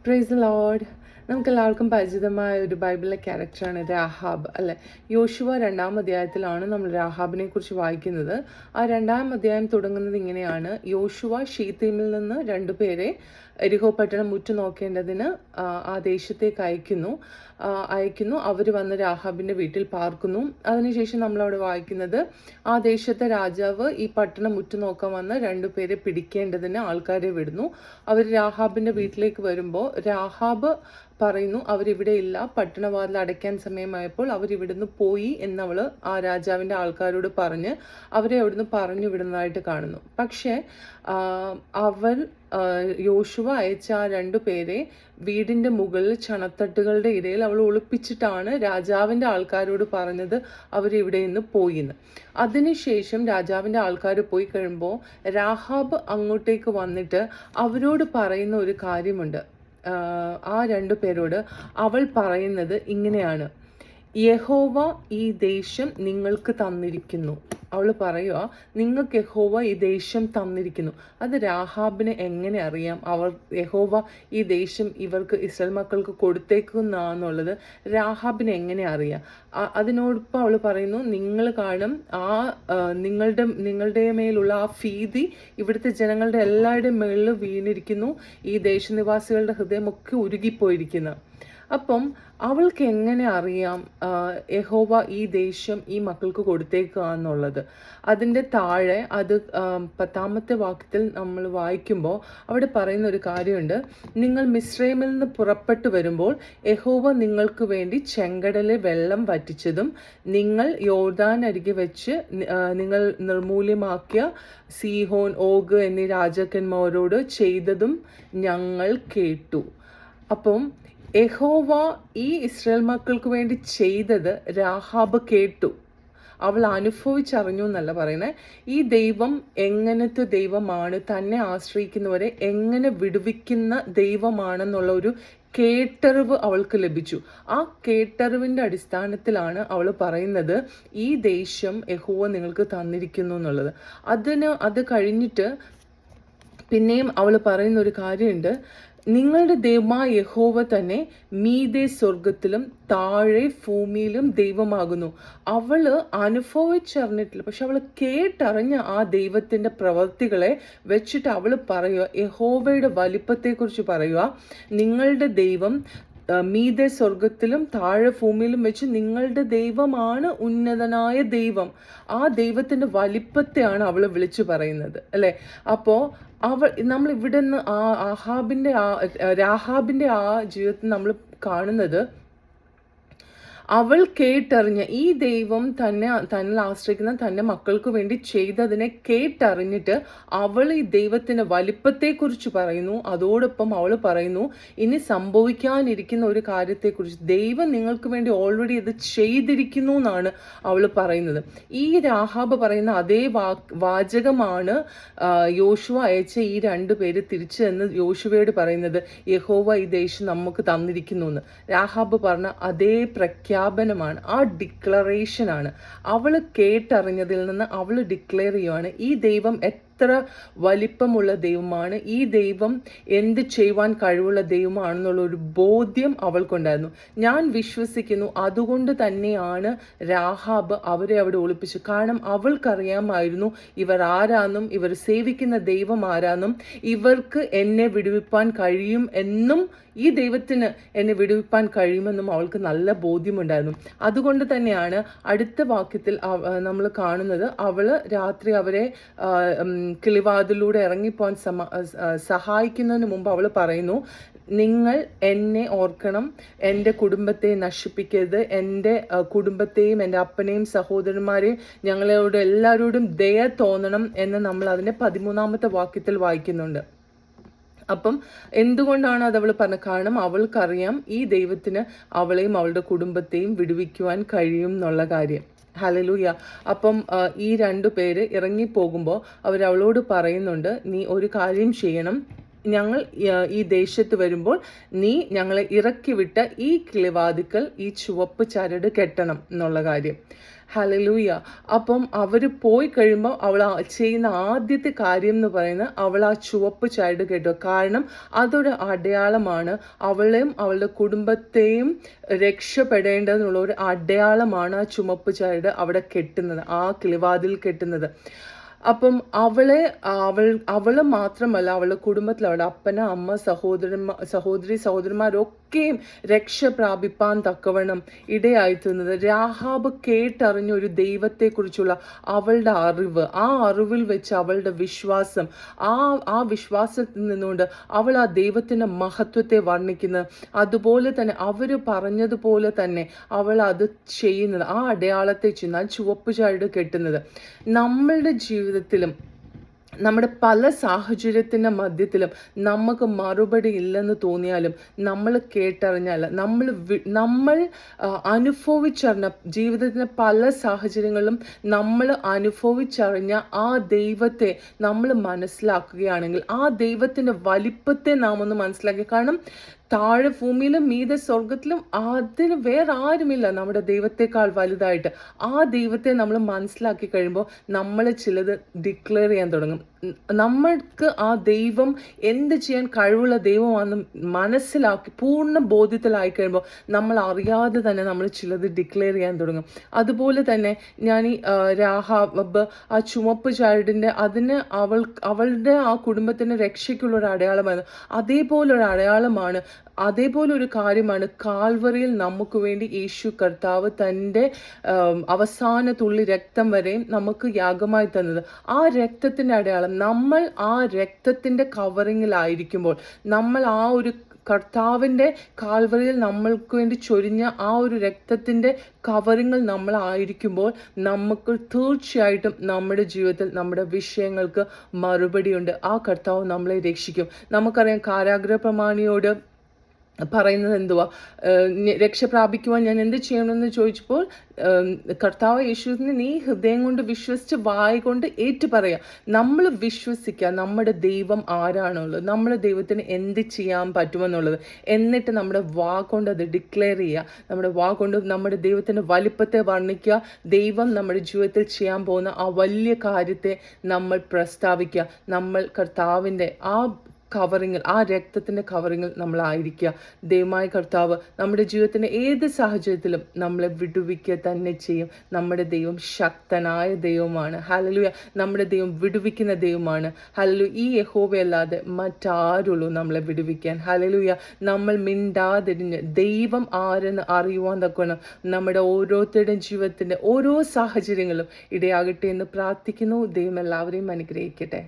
Praise the Lord. നമുക്കെല്ലാവർക്കും പരിചിതമായ ഒരു ബൈബിളിലെ ക്യാരക്ടറാണ് രാഹാബ് അല്ലെ. യോശുവ 2-ാം അധ്യായത്തിലാണ് നമ്മൾ രാഹാബിനെ കുറിച്ച് വായിക്കുന്നത്. ആ 2-ാം അധ്യായം തുടങ്ങുന്നത് ഇങ്ങനെയാണ്: യോശുവ ഷീത്തീമിൽ നിന്ന് 2 പേരെ എരിഹോ പട്ടണം ഉറ്റുനോക്കേണ്ടതിന് ആ ദേശത്തേക്ക് അയക്കുന്നു. അവർ വന്ന് രാഹാബിൻ്റെ വീട്ടിൽ പാർക്കുന്നു. അതിനുശേഷം നമ്മളവിടെ വായിക്കുന്നത്, ആ ദേശത്തെ രാജാവ് ഈ പട്ടണം ഉറ്റുനോക്കാൻ വന്ന് 2 പേരെ പിടിക്കേണ്ടതിന് ആൾക്കാരെ വിടുന്നു. അവർ രാഹാബിൻ്റെ വീട്ടിലേക്ക് വരുമ്പോൾ രാഹാബ് പറയുന്നു, അവരിവിടെ ഇല്ല, പട്ടണവാതിൽ അടയ്ക്കാൻ സമയമായപ്പോൾ അവരിവിടുന്ന് പോയി എന്നവൾ ആ രാജാവിൻ്റെ ആൾക്കാരോട് പറഞ്ഞ് അവരെ അവിടുന്ന് പറഞ്ഞു വിടുന്നതായിട്ട് കാണുന്നു. പക്ഷേ അവൾ യോശുവ അയച്ച ആ 2 പേരെ വീടിൻ്റെ മുകളിൽ ചണത്തട്ടുകളുടെ ഇടയിൽ അവൾ ഒളിപ്പിച്ചിട്ടാണ് രാജാവിൻ്റെ ആൾക്കാരോട് പറഞ്ഞത് അവരിവിടെ നിന്ന് പോയിന്ന്. അതിനുശേഷം രാജാവിൻ്റെ ആൾക്കാർ പോയി കഴിയുമ്പോൾ രാഹാബ് അങ്ങോട്ടേക്ക് വന്നിട്ട് അവരോട് പറയുന്ന ഒരു കാര്യമുണ്ട്. ആ 2 പേരോട് അവൾ പറയുന്നത് ഇങ്ങനെയാണ്: യഹോവ ഈ ദേശം നിങ്ങൾക്ക് തന്നിരിക്കുന്നു. അവൾ പറയുക, നിങ്ങൾക്ക് യഹോവ ഈ ദേശം തന്നിരിക്കുന്നു. അത് രാഹാബിന് എങ്ങനെ അറിയാം യഹോവ ഈ ദേശം ഇവർക്ക് ഇസ്രായേൽ മക്കൾക്ക് കൊടുത്തേക്കുന്നാന്നുള്ളത് രാഹാബിന് എങ്ങനെ അറിയാം? അതിനോടൊപ്പം അവൾ പറയുന്നു, നിങ്ങൾ കാണും നിങ്ങളുടെ മേലുള്ള ആ ഭീതി ഇവിടുത്തെ ജനങ്ങളുടെ എല്ലാവരുടെയും മേളിൽ വീണിരിക്കുന്നു. ഈ ദേശനിവാസികളുടെ ഹൃദയമൊക്കെ ഉരുകിപ്പോയിരിക്കുന്നു. അപ്പം അവൾക്ക് എങ്ങനെ അറിയാം യഹോവ ഈ ദേശം ഈ മക്കൾക്ക് കൊടുത്തേക്കുക എന്നുള്ളത്? അതിൻ്റെ താഴെ അത് 10-ാമത്തെ വാക്യത്തിൽ നമ്മൾ വായിക്കുമ്പോൾ അവിടെ പറയുന്ന ഒരു കാര്യമുണ്ട്: നിങ്ങൾ മിസ്രൈമിൽ നിന്ന് പുറപ്പെട്ടു വരുമ്പോൾ യഹോവ നിങ്ങൾക്ക് വേണ്ടി ചെങ്കടലെ വെള്ളം വറ്റിച്ചതും നിങ്ങൾ യോർദാൻ അരികെ വെച്ച് നിങ്ങൾ നിർമൂല്യമാക്കിയ സീഹോൻ, ഓഗ് എന്നീ രാജാക്കന്മാരോട് ചെയ്തതും ഞങ്ങൾ കേട്ടു. അപ്പം യഹോവ ഈ ഇസ്രായേൽ മക്കൾക്ക് വേണ്ടി ചെയ്തത് രാഹാബ് കേട്ടു, അവൾ അനുഭവിച്ചറിഞ്ഞു എന്നല്ല പറയുന്നത്. ഈ ദൈവം എങ്ങനത്തെ ദൈവമാണ്, തന്നെ ആശ്രയിക്കുന്നവരെ എങ്ങനെ വിടുവിക്കുന്ന ദൈവമാണെന്നുള്ള ഒരു കേട്ടറിവ് അവൾക്ക് ലഭിച്ചു. ആ കേട്ടറിവിൻ്റെ അടിസ്ഥാനത്തിലാണ് അവൾ പറയുന്നത് ഈ ദേശം യഹോവ നിങ്ങൾക്ക് തന്നിരിക്കുന്നു എന്നുള്ളത്. അത് കഴിഞ്ഞിട്ട് പിന്നെയും അവൾ പറയുന്ന ഒരു കാര്യമുണ്ട്: നിങ്ങളുടെ ദൈവമായ യഹോവ തന്നെ മീതെ സ്വർഗത്തിലും താഴെ ഭൂമിയിലും ദൈവമാകുന്നു. അവള് അനുഭവിച്ചറിഞ്ഞിട്ടില്ല, പക്ഷെ അവൾ കേട്ടറിഞ്ഞ ആ ദൈവത്തിൻ്റെ പ്രവൃത്തികളെ വെച്ചിട്ട് അവൾ പറയുക, യഹോവയുടെ വലിപ്പത്തെക്കുറിച്ച് പറയുക. നിങ്ങളുടെ ദൈവം മീതെ സ്വർഗത്തിലും താഴെ ഭൂമിയിലും വെച്ച് നിങ്ങളുടെ ദൈവമാണ് ഉന്നതനായ ദൈവം. ആ ദൈവത്തിൻ്റെ വലിപ്പത്തെയാണ് അവൾ വിളിച്ചു പറയുന്നത് അല്ലേ. അപ്പോൾ നമ്മൾ ഇവിടെ നിന്ന് രാഹാബിൻ്റെ ആ ജീവിതത്തിൽ നമ്മൾ കാണുന്നത്, അവൾ കേട്ടറിഞ്ഞ ഈ ദൈവം തന്നിൽ ആശ്രയിക്കുന്ന തൻ്റെ മക്കൾക്ക് വേണ്ടി ചെയ്തതിനെ കേട്ടറിഞ്ഞിട്ട് അവൾ ഈ ദൈവത്തിൻ്റെ വലിപ്പത്തെക്കുറിച്ച് പറയുന്നു. അതോടൊപ്പം അവൾ പറയുന്നു, ഇനി സംഭവിക്കാനിരിക്കുന്ന ഒരു കാര്യത്തെക്കുറിച്ച് ദൈവം നിങ്ങൾക്ക് വേണ്ടി ഓൾറെഡി അത് ചെയ്തിരിക്കുന്നു എന്നാണ് അവൾ പറയുന്നത്. ഈ രാഹാബ് പറയുന്ന അതേ വാചകമാണ് യോശുവ അയച്ച ഈ 2 പേര് തിരിച്ചു എന്ന് യോശുവയോട് പറയുന്നത്, യഹോവ ഈ ദേശം നമുക്ക് തന്നിരിക്കുന്നു എന്ന്. രാഹാബ് പറഞ്ഞ അതേ പ്രഖ്യാപനമാണ്, ആ ഡിക്ലറേഷനാണ്. അവൾ കേട്ടറിഞ്ഞതിൽ നിന്ന് അവൾ ഡിക്ലെയർ ചെയ്യുവാണ്, ഈ ദൈവം എത്ര വലിപ്പമുള്ള ദൈവമാണ്, ഈ ദൈവം എന്ത് ചെയ്യുവാൻ കഴിവുള്ള ദൈവമാണെന്നുള്ള ഒരു ബോധ്യം അവൾക്കുണ്ടായിരുന്നു. ഞാൻ വിശ്വസിക്കുന്നു അതുകൊണ്ട് തന്നെയാണ് രാഹാബ് അവരെ അവിടെ ഒളിപ്പിച്ചു. കാരണം അവൾക്കറിയാമായിരുന്നു ഇവർ ആരാന്നും ഇവർ സേവിക്കുന്ന ദൈവം ആരാന്നും ഇവർക്ക് എന്നെ വിടുവിപ്പാൻ കഴിയും എന്നും ഈ ദൈവത്തിന് എന്നെ വിടുവിപ്പാൻ കഴിയുമെന്നും അവൾക്ക് നല്ല ബോധ്യമുണ്ടായിരുന്നു. അതുകൊണ്ട് തന്നെയാണ് അടുത്ത വാക്യത്തിൽ നമ്മൾ കാണുന്നത്, അവള് രാത്രി അവരെ കിളിവാതിലൂടെ ഇറങ്ങിപ്പോകാൻ സഹായിക്കുന്നതിന് മുമ്പ് അവൾ പറയുന്നു, നിങ്ങൾ എന്നെ ഓർക്കണം, എൻ്റെ കുടുംബത്തെ നശിപ്പിക്കരുത്, എൻ്റെ കുടുംബത്തെയും എൻ്റെ അപ്പനെയും സഹോദരന്മാരെയും ഞങ്ങളോട് എല്ലാവരോടും ദയ തോന്നണം എന്ന് നമ്മൾ അതിൻ്റെ 13-ാമത്തെ വാക്യത്തിൽ വായിക്കുന്നുണ്ട്. അപ്പം എന്തുകൊണ്ടാണ് അതവൾ പറഞ്ഞത്? കാരണം അവൾക്കറിയാം ഈ ദൈവത്തിന് അവളെയും അവളുടെ കുടുംബത്തെയും വിടുവിക്കുവാൻ കഴിയും എന്നുള്ള കാര്യം. ഹല്ലേലൂയ. അപ്പം ഈ 2 പേര് ഇറങ്ങിപ്പോകുമ്പോൾ അവളോട് പറയുന്നുണ്ട്, നീ ഒരു കാര്യം ചെയ്യണം, ഞങ്ങൾ ഈ ദേശത്ത് വരുമ്പോൾ നീ ഞങ്ങളെ ഇറക്കി വിട്ട ഈ കിളിവാതിക്കൽ ഈ ചുവപ്പ് ചരട് കെട്ടണം എന്നുള്ള കാര്യം. ഹല്ലേലൂയ. അപ്പം അവർ പോയി കഴിയുമ്പോൾ അവൾ ചെയ്യുന്ന ആദ്യത്തെ കാര്യം എന്ന് പറയുന്നത് അവൾ ആ ചുവപ്പ് ചരട് കെട്ടുക. കാരണം അതൊരു അടയാളമാണ്. അവളെയും അവളുടെ കുടുംബത്തെയും രക്ഷപ്പെടേണ്ടതെന്നുള്ള ഒരു അടയാളമാണ് ആ ചുമപ്പ് ചരട് അവിടെ കെട്ടുന്നത്, ആ കിളിവാതിൽ കെട്ടുന്നത്. അപ്പം അവള് മാത്രമല്ല, അവളുടെ കുടുംബത്തിൽ അവളുടെ അപ്പന, അമ്മ, സഹോദരന്മാരൊക്കെയും രക്ഷ പ്രാപിപ്പാൻ തക്കവണ്ണം ഇടയായിത്തീർന്നത് രാഹാബ് കേട്ടറിഞ്ഞ ഒരു ദൈവത്തെക്കുറിച്ചുള്ള അവളുടെ അറിവ്, ആ അറിവിൽ വെച്ച് അവളുടെ വിശ്വാസം, ആ വിശ്വാസത്തിൽ നിന്നുകൊണ്ട് അവൾ ആ ദൈവത്തിൻ്റെ മഹത്വത്തെ വർണ്ണിക്കുന്നത്. അതുപോലെ തന്നെ അവർ പറഞ്ഞതുപോലെ തന്നെ അവൾ അത് ചെയ്യുന്നത്, ആ അടയാളത്തെ ചെയ്യുന്നത്, ആ ചുവപ്പ് ചരട് കെട്ടുന്നത്. നമ്മളുടെ ജീവിതത്തിലും നമ്മുടെ പല സാഹചര്യത്തിൻ്റെ മധ്യത്തിലും നമുക്ക് മറുപടി ഇല്ലെന്ന് തോന്നിയാലും നമ്മൾ കേട്ടറിഞ്ഞാൽ, നമ്മൾ അനുഭവിച്ചറിഞ്ഞ ജീവിതത്തിൻ്റെ പല സാഹചര്യങ്ങളിലും നമ്മൾ അനുഭവിച്ചറിഞ്ഞ ആ ദൈവത്തെ നമ്മൾ മനസ്സിലാക്കുകയാണെങ്കിൽ, ആ ദൈവത്തിൻ്റെ വലിപ്പത്തെ നാം ഒന്ന് മനസ്സിലാക്കി. കാരണം താഴെ ഭൂമിയിലും മീതെ സ്വർഗത്തിലും അതിന് വേറെ ആരുമില്ല നമ്മുടെ ദൈവത്തെക്കാൾ വലുതായിട്ട്. ആ ദൈവത്തെ നമ്മൾ മനസ്സിലാക്കി കഴിയുമ്പോൾ നമ്മൾ ചിലത് ഡിക്ലെയർ ചെയ്യാൻ തുടങ്ങും. നമ്മൾക്ക് ആ ദൈവം എന്ത് ചെയ്യാൻ കഴിവുള്ള ദൈവമാണെന്ന് മനസ്സിലാക്കി പൂർണ്ണ ബോധ്യത്തിലായി കഴിയുമ്പോൾ നമ്മൾ അറിയാതെ തന്നെ നമ്മൾ ചിലത് ഡിക്ലെയർ ചെയ്യാൻ തുടങ്ങും. അതുപോലെ തന്നെ ഞാൻ ഈ രാഹാബ് ആ ചുമപ്പ് ചരടിൻ്റെ അതിന് അവളുടെ ആ കുടുംബത്തിൻ്റെ രക്ഷയ്ക്കുള്ളൊരു അടയാളമാണ്. അതേപോലൊരു അടയാളമാണ്, അതേപോലൊരു കാര്യമാണ് കാൽവറിയിൽ നമുക്ക് വേണ്ടി യേശു കർത്താവ് തൻ്റെ അവസാന തുള്ളി രക്തം വരെയും നമുക്ക് യാഗമായി തന്നത്. ആ രക്തത്തിൻ്റെ അടയാളം, നമ്മൾ ആ രക്തത്തിൻ്റെ കവറിങ്ങിലായിരിക്കുമ്പോൾ, നമ്മൾ ആ ഒരു കർത്താവിൻ്റെ കാൽവറിയിൽ നമ്മൾക്ക് വേണ്ടി ചൊരിഞ്ഞ ആ ഒരു രക്തത്തിൻ്റെ കവറിങ്ങൾ നമ്മളായിരിക്കുമ്പോൾ നമുക്ക് തീർച്ചയായിട്ടും നമ്മുടെ ജീവിതത്തിൽ നമ്മുടെ വിഷയങ്ങൾക്ക് മറുപടിയുണ്ട്. ആ കർത്താവ് നമ്മളെ രക്ഷിക്കും. നമുക്കറിയാം, കാരാഗ്രഹ പ്രമാണിയോട് പറയുന്നത് എന്തുവാ, രക്ഷ പ്രാപിക്കുവാൻ ഞാൻ എന്ത് ചെയ്യണമെന്ന് ചോദിച്ചപ്പോൾ കർത്താവ് യേശുവിനെ നീ ഹൃദയം കൊണ്ട് വിശ്വസിച്ച് വായ കൊണ്ട് ഏറ്റു പറയുക. നമ്മൾ വിശ്വസിക്കുക നമ്മുടെ ദൈവം ആരാണുള്ളത്, നമ്മുടെ ദൈവത്തിന് എന്ത് ചെയ്യാൻ പറ്റുമെന്നുള്ളത്. എന്നിട്ട് നമ്മുടെ വാ കൊണ്ട് അത് ഡിക്ലെയർ ചെയ്യുക. നമ്മുടെ വാ കൊണ്ട് നമ്മുടെ ദൈവത്തിൻ്റെ വലിപ്പത്തെ വർണ്ണിക്കുക. ദൈവം നമ്മുടെ ജീവിതത്തിൽ ചെയ്യാൻ പോകുന്ന ആ വലിയ കാര്യത്തെ നമ്മൾ പ്രസ്താവിക്കുക. നമ്മൾ കർത്താവിൻ്റെ ആ കവറിങ്ങിൽ, ആ രക്തത്തിൻ്റെ കവറിങ്ങിൽ നമ്മളായിരിക്കുക. ദൈവമായ കർത്താവ് നമ്മുടെ ജീവിതത്തിൻ്റെ ഏത് സാഹചര്യത്തിലും നമ്മളെ വിടുവിക്കുക തന്നെ ചെയ്യും. നമ്മുടെ ദൈവം ശക്തനായ ദൈവമാണ്. ഹല്ലേലൂയ. നമ്മുടെ ദൈവം വിടുവിക്കുന്ന ദൈവമാണ്. ഹല്ലേലൂയ. ഈ യഹോവയല്ലാതെ മറ്റാരുള്ളൂ നമ്മളെ വിടുവിക്കാൻ. ഹല്ലേലൂയ. നമ്മൾ മിണ്ടാതിരിഞ്ഞ് ദൈവം ആരെന്ന് അറിയുവാൻ തക്കണം നമ്മുടെ ഓരോരുത്തരുടെയും ജീവിതത്തിൻ്റെ ഓരോ സാഹചര്യങ്ങളും ഇടയാകട്ടെ എന്ന് പ്രാർത്ഥിക്കുന്നു. ദൈവം എല്ലാവരെയും അനുഗ്രഹിക്കട്ടെ.